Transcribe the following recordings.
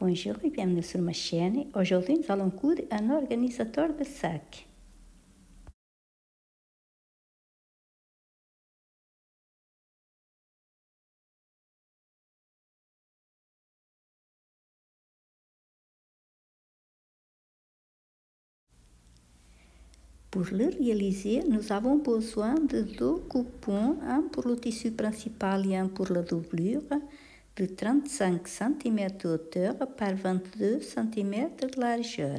Bonjour et bienvenue sur ma chaîne. Aujourd'hui, nous allons coudre un organisateur de sac. Pour le réaliser, nous avons besoin de deux coupons, un pour le tissu principal et un pour la doublure, de 35 cm de hauteur par 22 cm de largeur.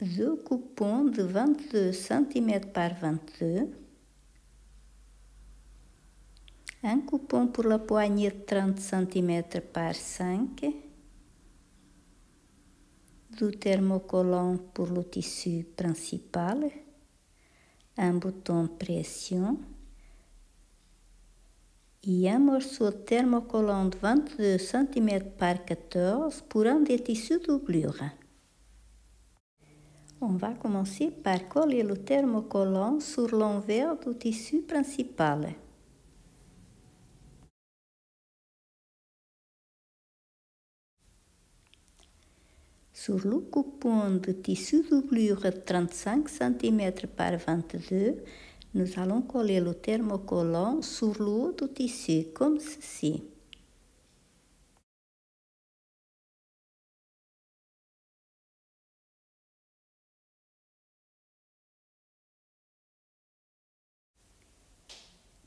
Deux coupons de 22 cm par 22. Un coupon pour la poignée de 30 cm par 5. Du thermocollant pour le tissu principal. Un bouton pression. Et un morceau de thermocollant de 22 cm par 14 pour un des tissus doublure. On va commencer par coller le thermocollant sur l'envers du tissu principal. Sur le coupon de tissu doublure de 35 cm par 22, nous allons coller le thermocollant sur le haut du tissu, comme ceci.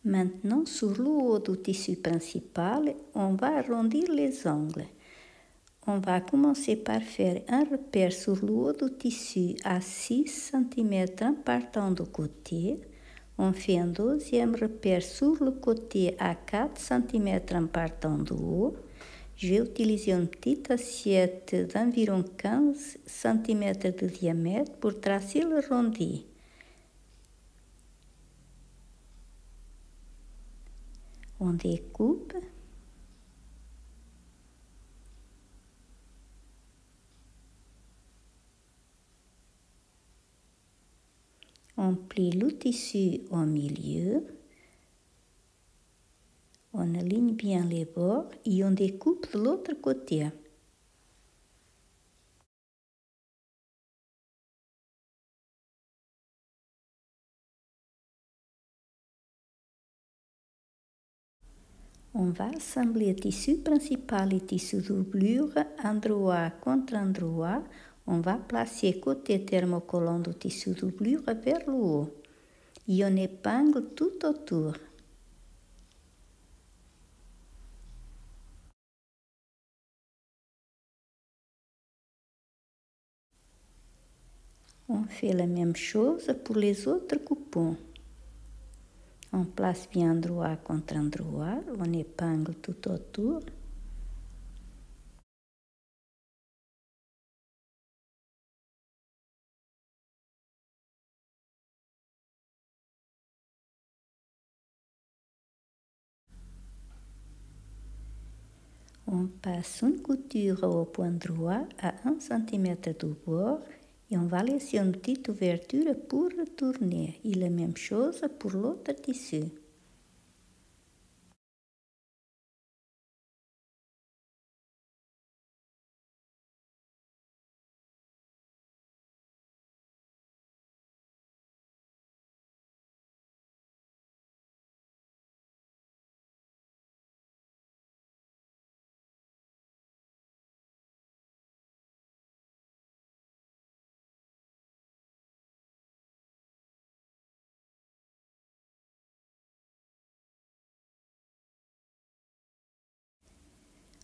Maintenant, sur le haut du tissu principal, on va arrondir les angles. On va commencer par faire un repère sur le haut du tissu à 6 cm en partant du côté. On fait un deuxième repère sur le côté à 4 cm en partant du haut. Je vais utiliser une petite assiette d'environ 15 cm de diamètre pour tracer le arrondi. On découpe. On plie le tissu au milieu. On aligne bien les bords et on découpe de l'autre côté. On va assembler le tissu principal et le tissu doublure, endroit contre endroit. On va placer côté thermocollant du tissu doublure vers le haut. Et on épingle tout autour. On fait la même chose pour les autres coupons. On place bien endroit contre endroit, on épingle tout autour. On passe une couture au point droit à 1 cm du bord et on va laisser une petite ouverture pour retourner. Et la même chose pour l'autre tissu.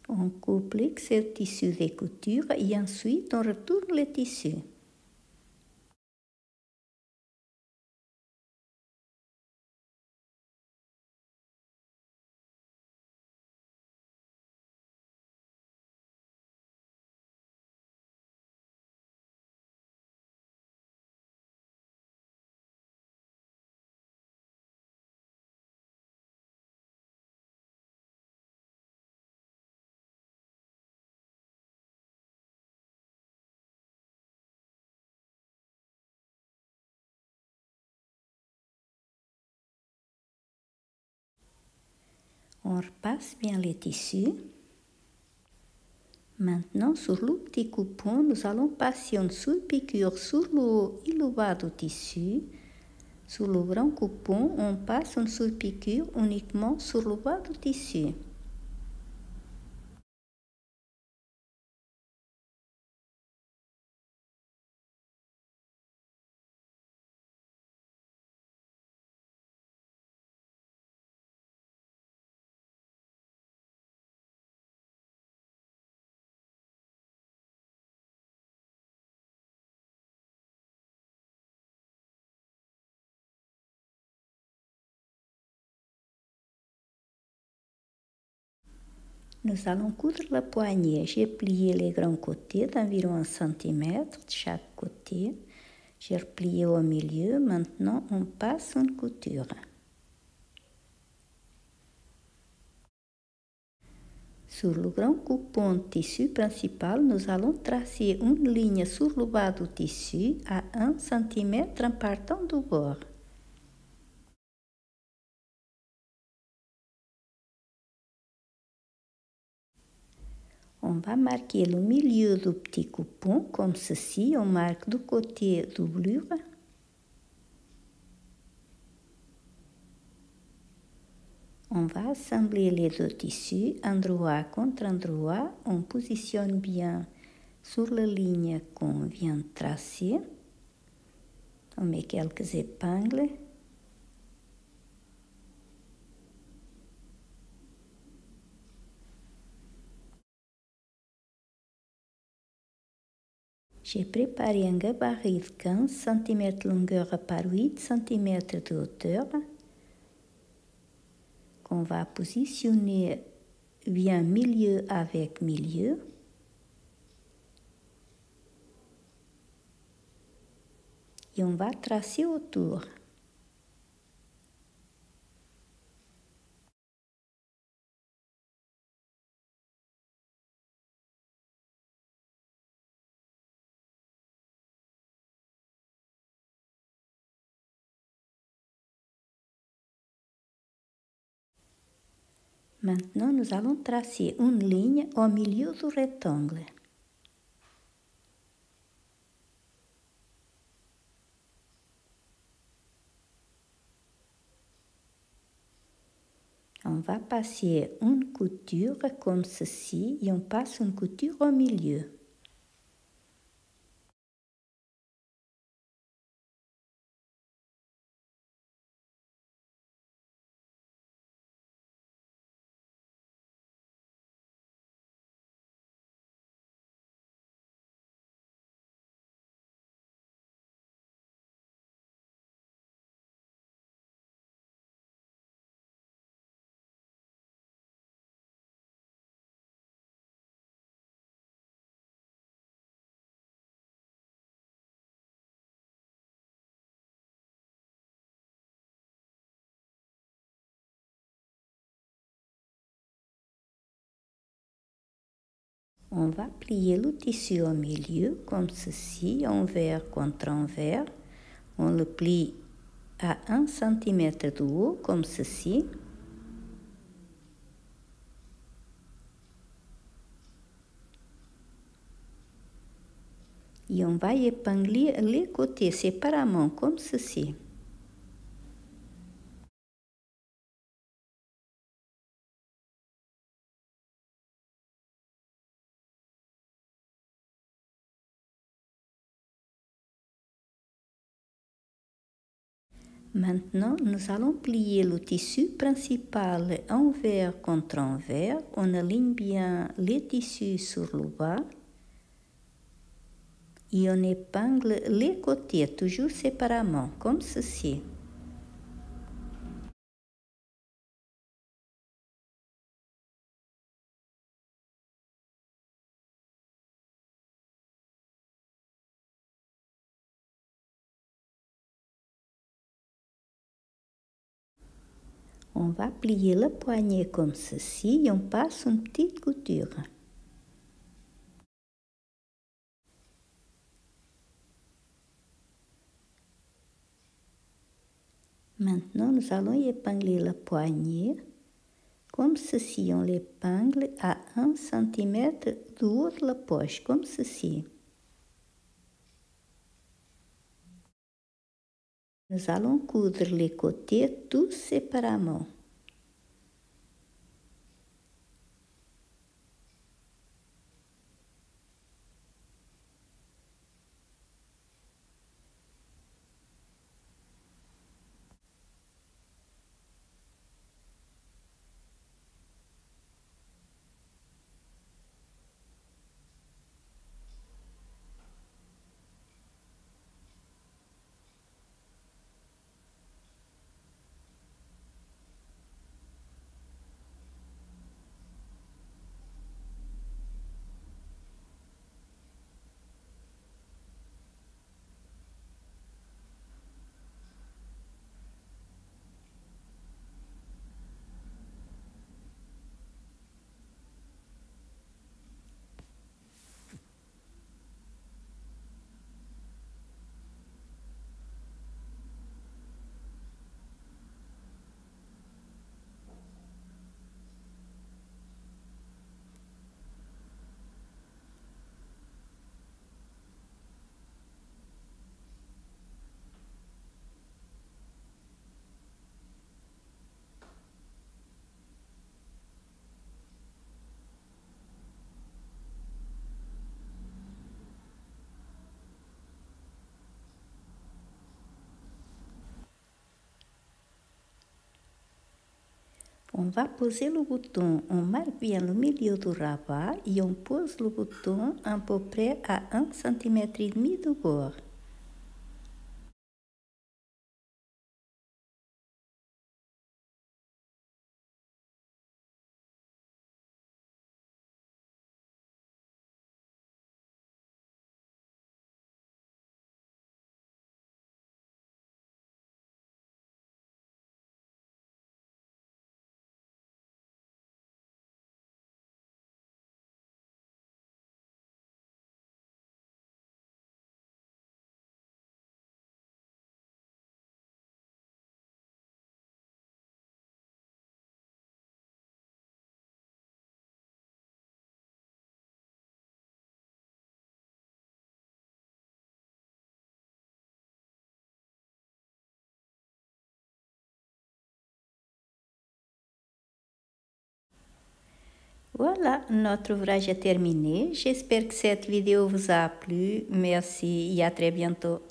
On coupe l'excès tissu des coutures et ensuite on retourne le tissu. On repasse bien les tissus. Maintenant, sur le petit coupon, nous allons passer une surpiqûre sur le haut et le bas du tissu. Sur le grand coupon, on passe une surpiqûre uniquement sur le bas du tissu. Nous allons coudre la poignée. J'ai plié les grands côtés d'environ 1 cm de chaque côté. J'ai replié au milieu. Maintenant, on passe une couture. Sur le grand coupon de tissu principal, nous allons tracer une ligne sur le bas du tissu à 1 cm en partant du bord. On va marquer le milieu du petit coupon comme ceci. On marque du côté doublure. On va assembler les deux tissus, endroit contre endroit. On positionne bien sur la ligne qu'on vient de tracer. On met quelques épingles. J'ai préparé un gabarit de 15 cm de longueur par 8 cm de hauteur qu'on va positionner bien milieu avec milieu. Et on va tracer autour. Maintenant, nous allons tracer une ligne au milieu du rectangle. On va passer une couture comme ceci et on passe une couture au milieu. On va plier le tissu au milieu comme ceci, envers contre envers. On le plie à 1 cm de haut comme ceci. Et on va épingler les côtés séparément comme ceci. Maintenant, nous allons plier le tissu principal envers contre envers. On aligne bien les tissus sur le bas. Et on épingle les côtés toujours séparément, comme ceci. On va plier la poignée comme ceci et on passe une petite couture. Maintenant, nous allons épingler la poignée comme ceci. On l'épingle à 1 cm du haut de la poche, comme ceci. Nous allons coudre les côtés tous séparément. On va poser le bouton, on marque bien le milieu du rabat et on pose le bouton à peu près à 1 cm et demi du bord. Voilà, notre ouvrage est terminé. J'espère que cette vidéo vous a plu. Merci et à très bientôt.